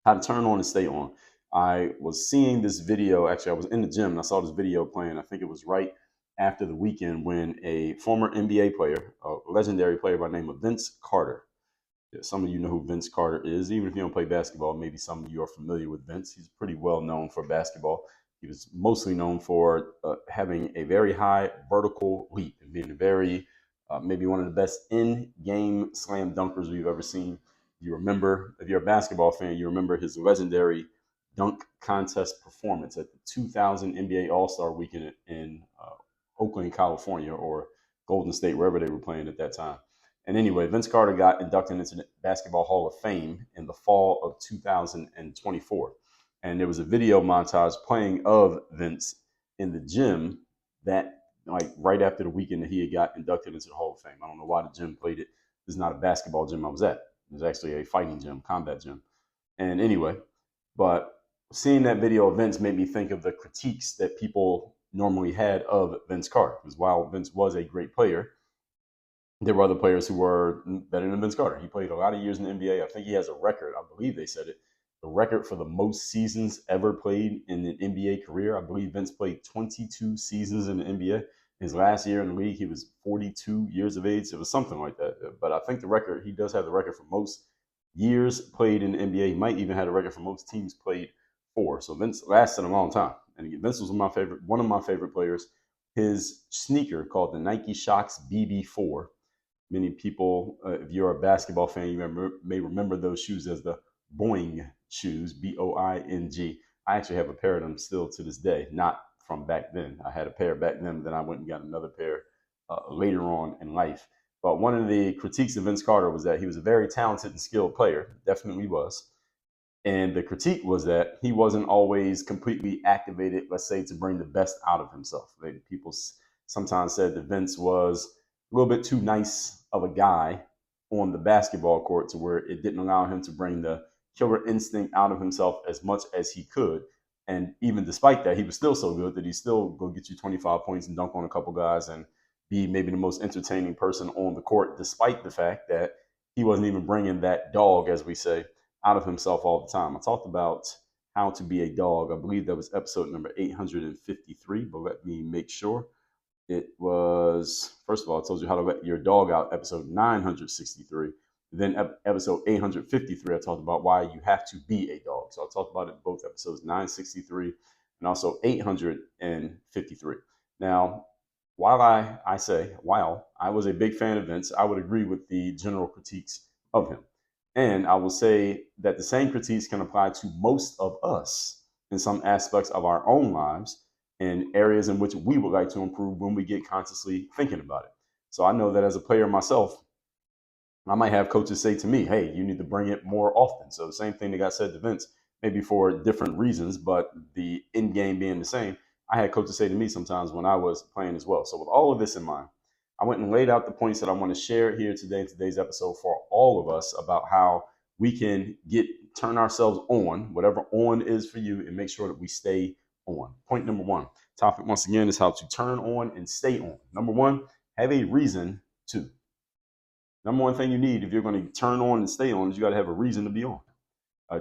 how to turn on and stay on. I was seeing this video. Actually, I was in the gym and I saw this video playing. I think it was right after the weekend when a former NBA player, a legendary player by the name of Vince Carter. Yeah, some of you know who Vince Carter is. Even if you don't play basketball, maybe some of you are familiar with Vince. He's pretty well known for basketball. He was mostly known for having a very high vertical leap and being a very, maybe one of the best in-game slam dunkers we've ever seen. You remember, if you're a basketball fan, you remember his legendary dunk contest performance at the 2000 NBA All-Star Weekend in Oakland, California, or Golden State, wherever they were playing at that time. And anyway, Vince Carter got inducted into the Basketball Hall of Fame in the fall of 2024. And there was a video montage playing of Vince in the gym that, like, right after the weekend that he had got inducted into the Hall of Fame. I don't know why the gym played it. This is not a basketball gym I was at. It was actually a fighting gym, combat gym. And anyway, but seeing that video of Vince made me think of the critiques that people normally had of Vince Carter. Because while Vince was a great player, there were other players who were better than Vince Carter. He played a lot of years in the NBA. I think he has a record. I believe they said it. The record for the most seasons ever played in an NBA career. I believe Vince played 22 seasons in the NBA. His last year in the league, he was 42 years of age. It was something like that. But I think the record, he does have the record for most years played in the NBA. He might even have a record for most teams played for. So Vince lasted a long time. And Vince was one of my favorite players. His sneaker called the Nike Shox BB4. Many people, if you're a basketball fan, you may remember those shoes as the Boing shoes, Boing. I actually have a pair of them still to this day, not from back then. I had a pair back then, then I went and got another pair later on in life. But one of the critiques of Vince Carter was that he was a very talented and skilled player, definitely was. And the critique was that he wasn't always completely activated, let's say, to bring the best out of himself. People sometimes said that Vince was a little bit too nice of a guy on the basketball court to where it didn't allow him to bring the killer instinct out of himself as much as he could. And even despite that, he was still so good that he still go get you 25 points and dunk on a couple guys and be maybe the most entertaining person on the court, despite the fact that he wasn't even bringing that dog, as we say, out of himself all the time. I talked about how to be a dog. I believe that was episode number 853, but let me make sure. It was, first of all, I told you how to let your dog out, episode 963. Then episode 853, I talked about why you have to be a dog. So I talked about it in both episodes, 963 and also 853. Now, while I was a big fan of Vince, I would agree with the general critiques of him. And I will say that the same critiques can apply to most of us in some aspects of our own lives and areas in which we would like to improve when we get consciously thinking about it. So I know that as a player myself, I might have coaches say to me, hey, you need to bring it more often. So the same thing that got said to Vince, maybe for different reasons, but the end game being the same, I had coaches say to me sometimes when I was playing as well. So with all of this in mind, I went and laid out the points that I want to share here today in today's episode for all of us about how we can turn ourselves on, whatever on is for you, and make sure that we stay on. Point number one, topic once again is how to turn on and stay on. Number one, have a reason to. Number one thing you need if you're going to turn on and stay on is you got to have a reason to be on.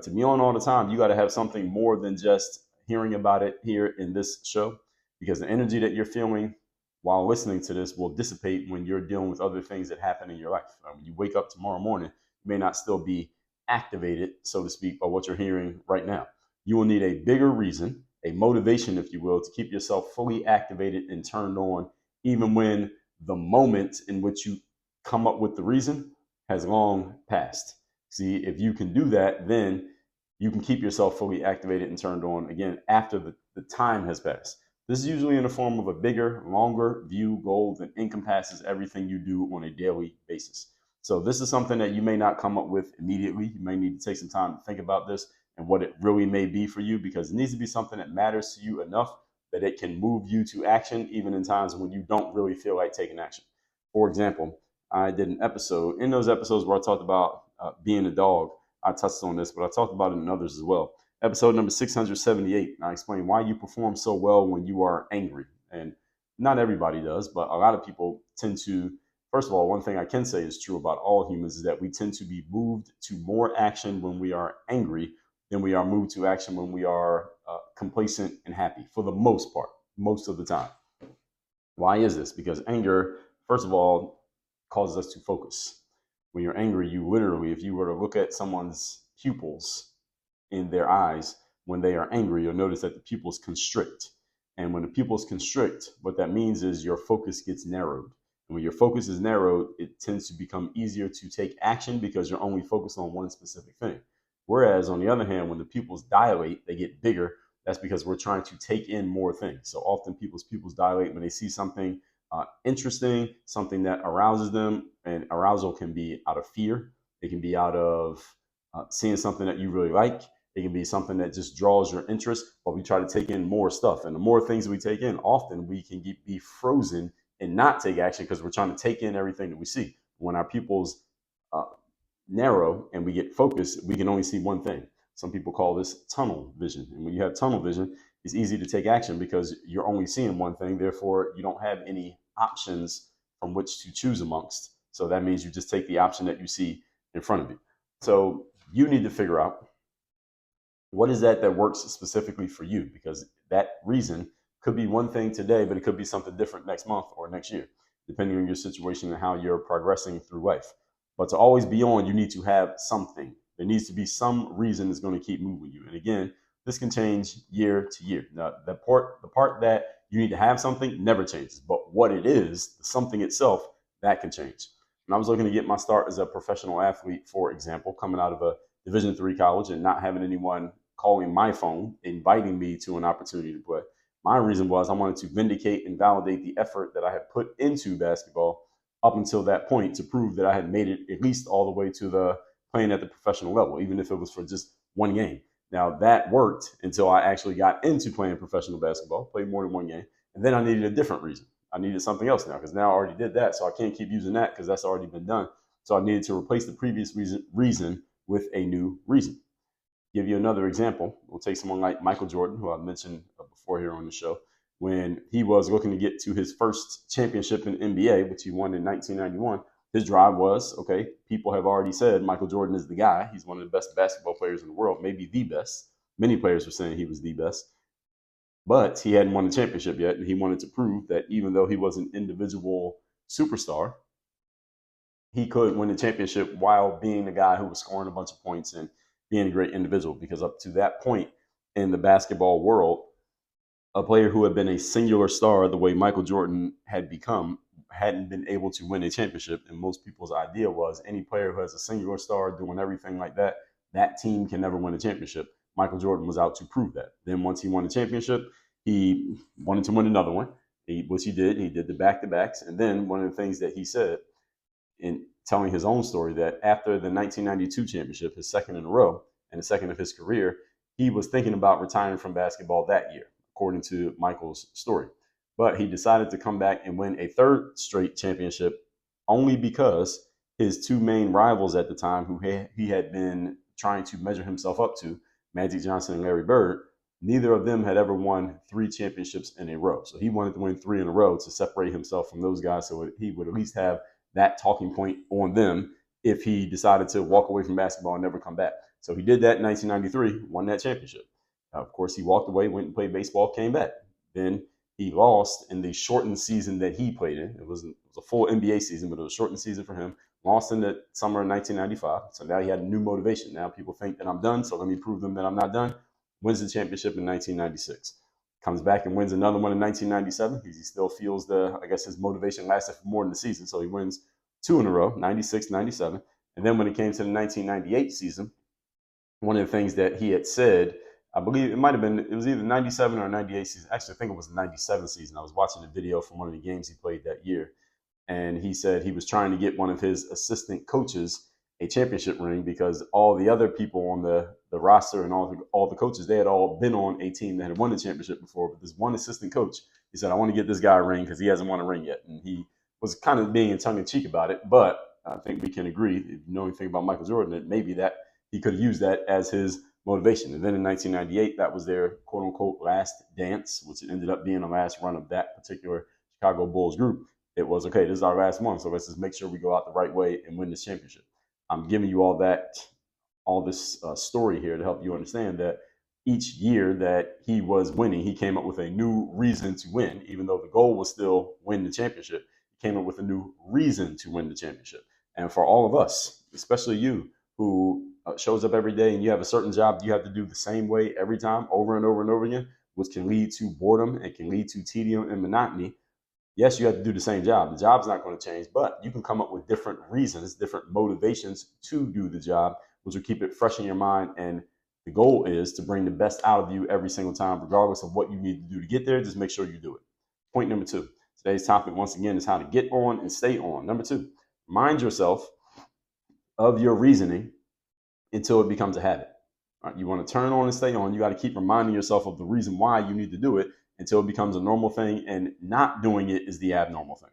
To be on all the time, you got to have something more than just hearing about it here in this show, because the energy that you're feeling while listening to this will dissipate when you're dealing with other things that happen in your life. When you wake up tomorrow morning, you may not still be activated, so to speak, by what you're hearing right now. You will need a bigger reason, a motivation, if you will, to keep yourself fully activated and turned on, even when the moment in which you come up with the reason has long passed. See, if you can do that, then you can keep yourself fully activated and turned on again after the time has passed. This is usually in the form of a bigger, longer view goal that encompasses everything you do on a daily basis. So this is something that you may not come up with immediately. You may need to take some time to think about this and what it really may be for you, because it needs to be something that matters to you enough that it can move you to action, even in times when you don't really feel like taking action. For example, I did an episode, in those episodes where I talked about being a dog, I touched on this, but I talked about it in others as well. Episode number 678, and I explained why you perform so well when you are angry. And not everybody does, but a lot of people tend to, first of all, one thing I can say is true about all humans is that we tend to be moved to more action when we are angry than we are moved to action when we are complacent and happy, for the most part, most of the time. Why is this? Because anger, first of all, causes us to focus. When you're angry, you literally, if you were to look at someone's pupils in their eyes when they are angry, you'll notice that the pupils constrict. And when the pupils constrict, what that means is your focus gets narrowed. And when your focus is narrowed, it tends to become easier to take action because you're only focused on one specific thing. Whereas, on the other hand, when the pupils dilate, they get bigger. That's because we're trying to take in more things. So often people's pupils dilate when they see something interesting, something that arouses them. And arousal can be out of fear. It can be out of seeing something that you really like. It can be something that just draws your interest, but we try to take in more stuff. And the more things we take in, often we can be frozen and not take action because we're trying to take in everything that we see. When our pupils uh, narrow and we get focused, we can only see one thing. Some people call this tunnel vision. And when you have tunnel vision, it's easy to take action because you're only seeing one thing. Therefore, you don't have any options from which to choose amongst. So that means you just take the option that you see in front of you. So you need to figure out what is that works specifically for you, because that reason could be one thing today, but it could be something different next month or next year, depending on your situation and how you're progressing through life. But to always be on, you need to have something. There needs to be some reason that's going to keep moving you. And again, this can change year to year. Now, the part that you need to have something never changes, but what it is, the something itself, that can change. When I was looking to get my start as a professional athlete, for example, coming out of a Division III college and not having anyone calling my phone, inviting me to an opportunity to play. My reason was I wanted to vindicate and validate the effort that I had put into basketball up until that point, to prove that I had made it at least all the way to the playing at the professional level, even if it was for just one game. Now that worked until I actually got into playing professional basketball, played more than one game, and then I needed a different reason. I needed something else now because now I already did that, so I can't keep using that because that's already been done. So I needed to replace the previous reason with a new reason. Give you another example. We'll take someone like Michael Jordan, who I've mentioned before here on the show. When he was looking to get to his first championship in NBA, which he won in 1991, his drive was, okay, people have already said Michael Jordan is the guy. He's one of the best basketball players in the world, maybe the best. Many players were saying he was the best. But he hadn't won the championship yet, and he wanted to prove that even though he was an individual superstar, he could win the championship while being the guy who was scoring a bunch of points and being a great individual. Because up to that point in the basketball world, a player who had been a singular star the way Michael Jordan had become hadn't been able to win a championship. And most people's idea was any player who has a singular star doing everything like that, that team can never win a championship. Michael Jordan was out to prove that. Then once he won a championship, he wanted to win another one, which he did. He did the back-to-backs. And then one of the things that he said in telling his own story, that after the 1992 championship, his second in a row and the second of his career, he was thinking about retiring from basketball that year, according to Michael's story. But he decided to come back and win a third straight championship only because his two main rivals at the time, who he had been trying to measure himself up to, Magic Johnson and Larry Bird, neither of them had ever won 3 championships in a row. So he wanted to win 3 in a row to separate himself from those guys, so he would at least have that talking point on them if he decided to walk away from basketball and never come back. So he did that in 1993, won that championship. Of course, he walked away, went and played baseball, came back. Then he lost in the shortened season that he played in. It was a full NBA season, but it was a shortened season for him. Lost in the summer of 1995. So now he had a new motivation. Now people think that I'm done, so let me prove them that I'm not done. Wins the championship in 1996. Comes back and wins another one in 1997 because he still feels his motivation lasted for more than the season. So he wins 2 in a row, 96, 97. And then when it came to the 1998 season, one of the things that he had said, I believe it was either 97 or 98 season. Actually, I think it was the 97 season. I was watching a video from one of the games he played that year. And he said he was trying to get one of his assistant coaches a championship ring because all the other people on the roster and all the coaches, they had all been on a team that had won the championship before. But this one assistant coach, he said, I want to get this guy a ring because he hasn't won a ring yet. And he was kind of being tongue-in-cheek about it. But I think we can agree, if you know anything about Michael Jordan, that maybe that he could have used that as his motivation. And then in 1998, that was their quote-unquote last dance, which ended up being the last run of that particular Chicago Bulls group. It was, okay, this is our last one, so let's just make sure we go out the right way and win this championship. I'm giving you all that all this story here to help you understand that each year that he was winning, he came up with a new reason to win, even though the goal was still win the championship. He came up with a new reason to win the championship. And for all of us, especially you, who shows up every day and you have a certain job you have to do the same way every time, over and over and over again, which can lead to boredom and can lead to tedium and monotony. Yes, you have to do the same job. The job's not going to change, but you can come up with different reasons, different motivations to do the job, which will keep it fresh in your mind. And the goal is to bring the best out of you every single time, regardless of what you need to do to get there. Just make sure you do it. Point number 2. Today's topic, once again, is how to get on and stay on. Number 2, remind yourself of your reasoning until it becomes a habit. Right? You want to turn on and stay on. You got to keep reminding yourself of the reason why you need to do it until it becomes a normal thing, and not doing it is the abnormal thing.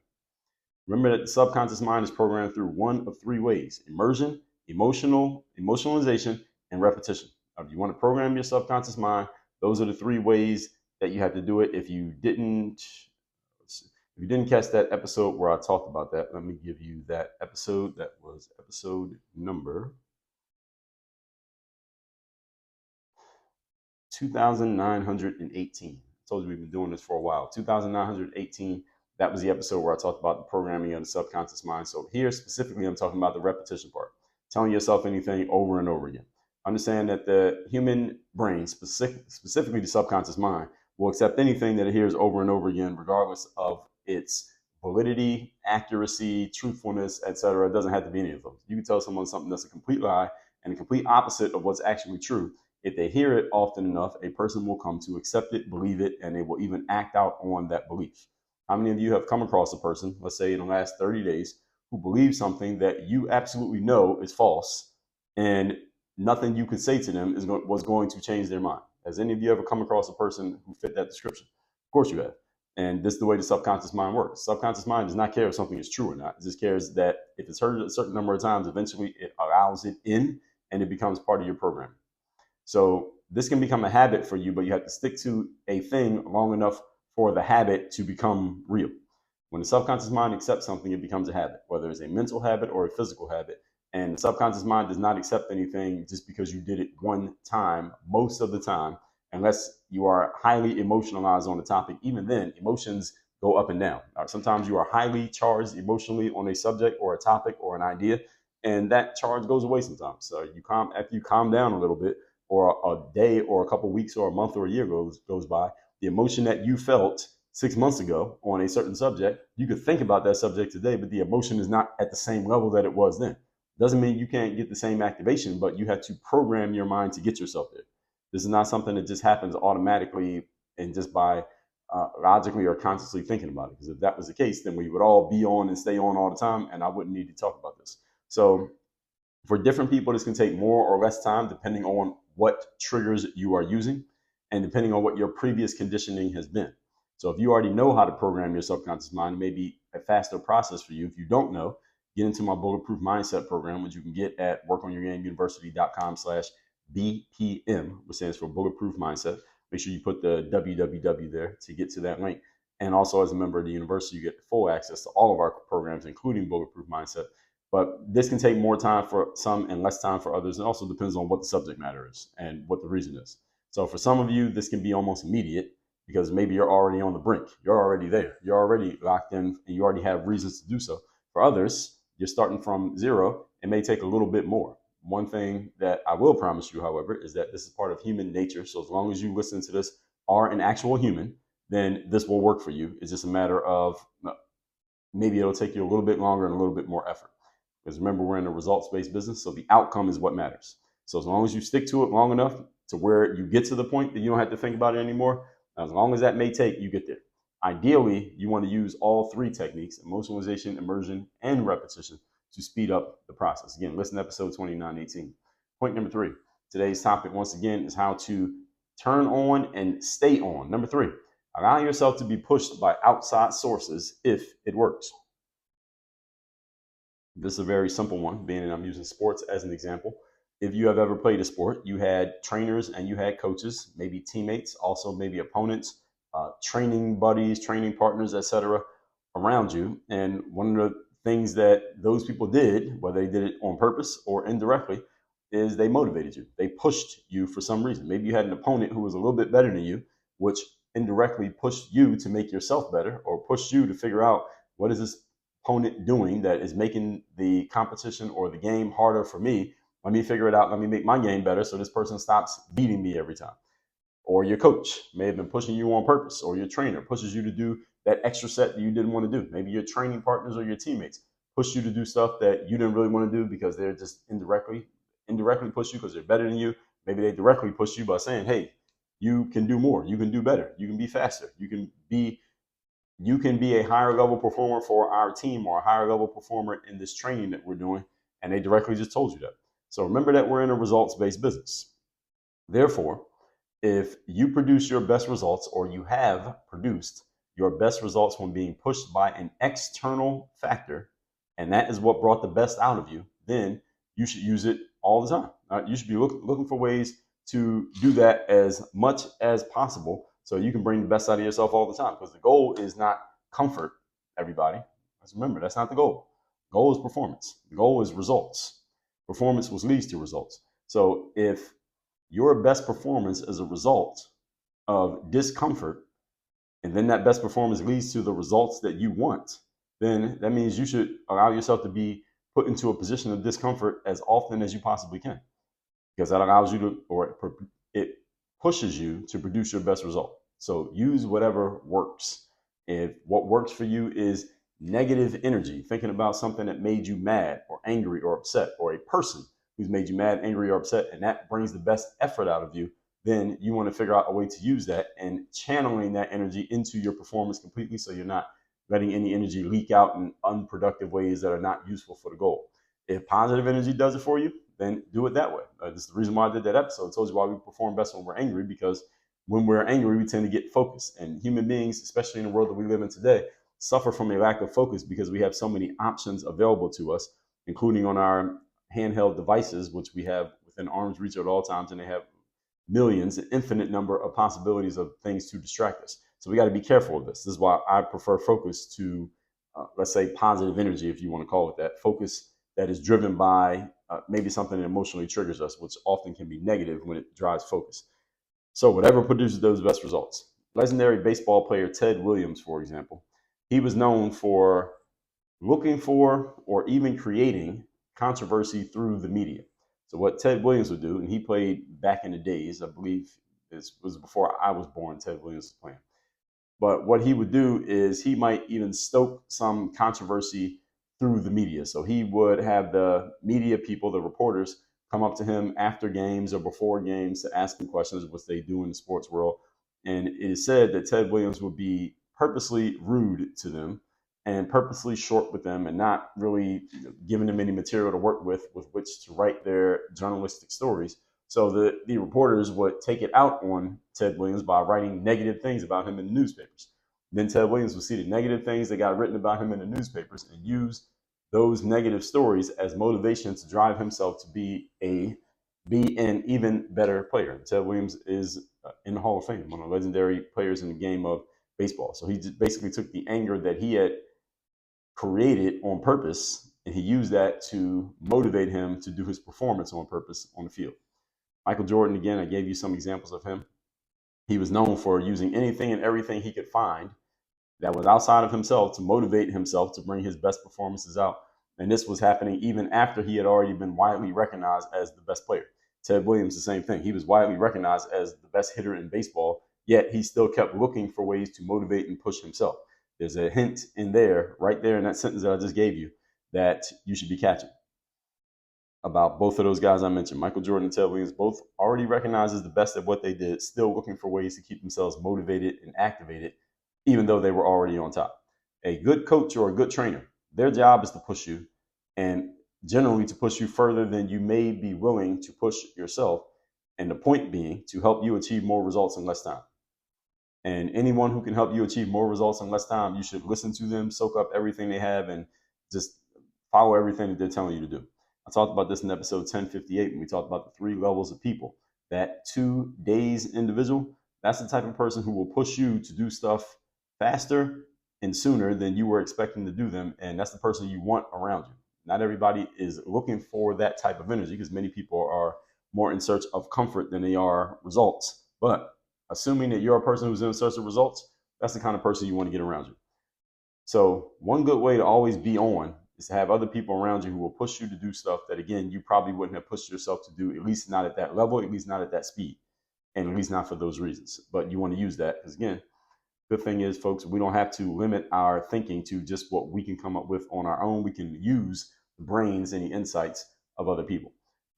Remember that the subconscious mind is programmed through one of 3 ways: immersion, emotionalization, and repetition. If you want to program your subconscious mind, those are the 3 ways that you have to do it. If you didn't catch that episode where I talked about that, let me give you that episode. That was episode number 2918. I told you we've been doing this for a while. 2918. That was the episode where I talked about the programming of the subconscious mind. So here specifically, I'm talking about the repetition part, telling yourself anything over and over again. Understand that the human brain, specifically the subconscious mind, will accept anything that it hears over and over again, regardless of its validity, accuracy, truthfulness, etc. It doesn't have to be any of those. You can tell someone something that's a complete lie and a complete opposite of what's actually true. If they hear it often enough, a person will come to accept it, believe it, and they will even act out on that belief. How many of you have come across a person, let's say in the last 30 days, who believes something that you absolutely know is false, and nothing you could say to them was going to change their mind? Has any of you ever come across a person who fit that description? Of course you have. And this is the way the subconscious mind works. Subconscious mind does not care if something is true or not. It just cares that if it's heard a certain number of times, eventually it allows it in and it becomes part of your programming. So this can become a habit for you, but you have to stick to a thing long enough for the habit to become real. When the subconscious mind accepts something, it becomes a habit, whether it's a mental habit or a physical habit. And the subconscious mind does not accept anything just because you did it one time, most of the time, unless you are highly emotionalized on the topic. Even then, emotions go up and down. Sometimes you are highly charged emotionally on a subject or a topic or an idea, and that charge goes away sometimes. So after you calm down a little bit, or a day or a couple of weeks or a month or a year goes by, the emotion that you felt 6 months ago on a certain subject, you could think about that subject today, but the emotion is not at the same level that it was then. Doesn't mean you can't get the same activation, but you have to program your mind to get yourself there. This is not something that just happens automatically and just by logically or consciously thinking about it. Because if that was the case, then we would all be on and stay on all the time, and I wouldn't need to talk about this. So for different people, this can take more or less time depending on what triggers you are using and depending on what your previous conditioning has been. So if you already know how to program your subconscious mind, it may be a faster process for you. If you don't know, get into my Bulletproof Mindset program, which you can get at workonyourgameuniversity.com/BPM, which stands for Bulletproof Mindset. Make sure you put the www there to get to that link. And also, as a member of the university, you get full access to all of our programs, including Bulletproof Mindset. But this can take more time for some and less time for others. It also depends on what the subject matter is and what the reason is. So for some of you, this can be almost immediate because maybe you're already on the brink. You're already there. You're already locked in and you already have reasons to do so. For others, you're starting from zero. It may take a little bit more. One thing that I will promise you, however, is that this is part of human nature. So as long as you listen to this, are an actual human, then this will work for you. It's just a matter of maybe it'll take you a little bit longer and a little bit more effort. Because remember, we're in a results-based business, so the outcome is what matters. So as long as you stick to it long enough to where you get to the point that you don't have to think about it anymore, as long as that may take, you get there. Ideally, you want to use all 3 techniques: emotionalization, immersion, and repetition to speed up the process. Again, listen to episode 2918. Point number 3. Today's topic, once again, is how to turn on and stay on. Number 3, allow yourself to be pushed by outside sources if it works. This is a very simple one, being that I'm using sports as an example. If you have ever played a sport, you had trainers and you had coaches, maybe teammates, also maybe opponents, training buddies, training partners, etc., around you. And one of the things that those people did, whether they did it on purpose or indirectly, is they motivated you. They pushed you for some reason. Maybe you had an opponent who was a little bit better than you, which indirectly pushed you to make yourself better, or pushed you to figure out what is this opponent doing that is making the competition or the game harder for me. Let me figure it out. Let me make my game better so this person stops beating me every time. Or your coach may have been pushing you on purpose, or your trainer pushes you to do that extra set that you didn't want to do. Maybe your training partners or your teammates push you to do stuff that you didn't really want to do because they're just indirectly push you because they're better than you. Maybe they directly push you by saying, hey, you can do more, you can do better, you can be faster, you can be a higher level performer for our team, or a higher level performer in this training that we're doing. And they directly just told you that. So remember that we're in a results-based business. Therefore, if you produce your best results, or you have produced your best results when being pushed by an external factor, and that is what brought the best out of you, then you should use it all the time. You should be looking for ways to do that as much as possible so you can bring the best out of yourself all the time. Because the goal is not comfort, everybody. Let's remember, that's not the goal. The goal is performance. The goal is results. Performance leads to results. So if your best performance is a result of discomfort, and then that best performance leads to the results that you want, then that means you should allow yourself to be put into a position of discomfort as often as you possibly can, because that allows you to, or it pushes you to produce your best result. So use whatever works. If what works for you is negative energy, thinking about something that made you mad or angry or upset, or a person who's made you mad, angry, or upset, and that brings the best effort out of you, then you want to figure out a way to use that and channeling that energy into your performance completely, so you're not letting any energy leak out in unproductive ways that are not useful for the goal. If positive energy does it for you, then do it that way. This is the reason why I did that episode. I told you why we perform best when we're angry, because when we're angry, we tend to get focused. And human beings, especially in the world that we live in today, suffer from a lack of focus because we have so many options available to us, including on our handheld devices, which we have within arm's reach at all times, and they have millions, an infinite number of possibilities of things to distract us. So we got to be careful of this. This is why I prefer focus to, let's say, positive energy, if you want to call it that. Focus that is driven by maybe something that emotionally triggers us, which often can be negative when it drives focus. So whatever produces those best results. Legendary baseball player Ted Williams, for example, he was known for looking for or even creating controversy through the media. So what Ted Williams would do, and he played back in the days, I believe this was before I was born, Ted Williams was playing. But what he would do is he might even stoke some controversy through the media. So he would have the media people, the reporters, come up to him after games or before games to ask him questions, which they do in the sports world. And it is said that Ted Williams would be purposely rude to them and purposely short with them, and not really giving them any material to work with which to write their journalistic stories. So the reporters would take it out on Ted Williams by writing negative things about him in the newspapers. Then Ted Williams would see the negative things that got written about him in the newspapers and use those negative stories as motivation to drive himself to be an even better player. Ted Williams is in the Hall of Fame, one of the legendary players in the game of baseball. So he just basically took the anger that he had created on purpose, and he used that to motivate him to do his performance on purpose on the field. Michael Jordan, again, I gave you some examples of him. He was known for using anything and everything he could find that was outside of himself to motivate himself to bring his best performances out. And this was happening even after he had already been widely recognized as the best player. Ted Williams, the same thing. He was widely recognized as the best hitter in baseball, yet he still kept looking for ways to motivate and push himself. There's a hint in there, right there in that sentence that I just gave you, that you should be catching about both of those guys I mentioned. Michael Jordan and Ted Williams, both already recognized as the best at what they did, still looking for ways to keep themselves motivated and activated, even though they were already on top. A good coach or a good trainer, their job is to push you, and generally to push you further than you may be willing to push yourself. And the point being to help you achieve more results in less time. And anyone who can help you achieve more results in less time, you should listen to them, soak up everything they have, and just follow everything that they're telling you to do. I talked about this in episode 1058 when we talked about the 3 levels of people. That 2 days individual, that's the type of person who will push you to do stuff faster and sooner than you were expecting to do them. And that's the person you want around you. Not everybody is looking for that type of energy because many people are more in search of comfort than they are results. But assuming that you're a person who's in search of results, that's the kind of person you want to get around you. So one good way to always be on is to have other people around you who will push you to do stuff that, again, you probably wouldn't have pushed yourself to do, at least not at that level, at least not at that speed, and at least not for those reasons. But you want to use that because, again, good thing is, folks, we don't have to limit our thinking to just what we can come up with on our own. We can use the brains and the insights of other people.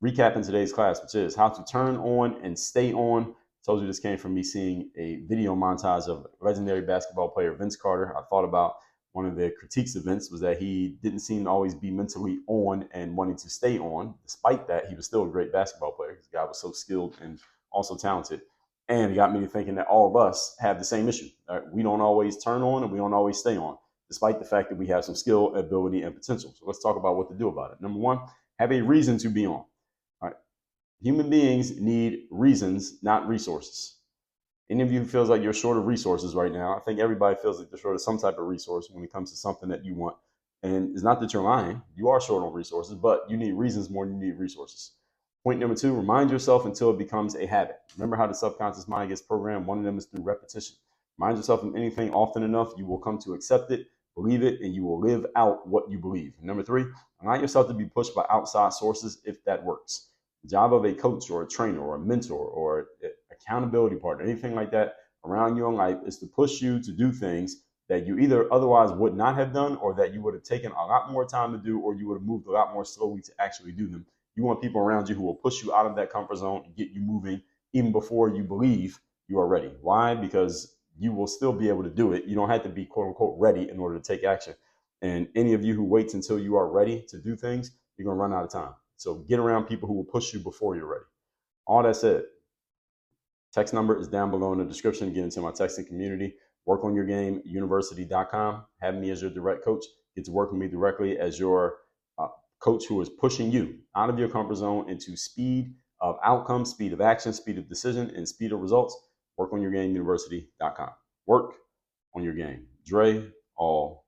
Recapping today's class, which is how to turn on and stay on. I told you this came from me seeing a video montage of legendary basketball player Vince Carter. I thought about one of the critiques of Vince was that he didn't seem to always be mentally on and wanting to stay on. Despite that, he was still a great basketball player. This guy was so skilled and also talented. And it got me to thinking that all of us have the same issue. Right? We don't always turn on and we don't always stay on, despite the fact that we have some skill, ability, and potential. So let's talk about what to do about it. Number one, have a reason to be on. All right. Human beings need reasons, not resources. Any of you who feels like you're short of resources right now, I think everybody feels like they're short of some type of resource when it comes to something that you want. And it's not that you're lying. You are short on resources, but you need reasons more than you need resources. Point number two, remind yourself until it becomes a habit. Remember how the subconscious mind gets programmed? One of them is through repetition. Remind yourself of anything often enough, you will come to accept it, believe it, and you will live out what you believe. And number three, allow yourself to be pushed by outside sources if that works. The job of a coach or a trainer or a mentor or an accountability partner, anything like that around you in life is to push you to do things that you either otherwise would not have done or that you would have taken a lot more time to do or you would have moved a lot more slowly to actually do them. You want people around you who will push you out of that comfort zone and get you moving even before you believe you are ready. Why? Because you will still be able to do it. You don't have to be quote unquote ready in order to take action. And any of you who waits until you are ready to do things, you're going to run out of time. So get around people who will push you before you're ready. All that said, text number is down below in the description. Get into my texting community. WorkOnYourGameUniversity.com. Have me as your direct coach. Get to work with me directly as your coach who is pushing you out of your comfort zone into speed of outcome, speed of action, speed of decision, and speed of results. WorkOnYourGameUniversity.com. Work on your game. Dre, all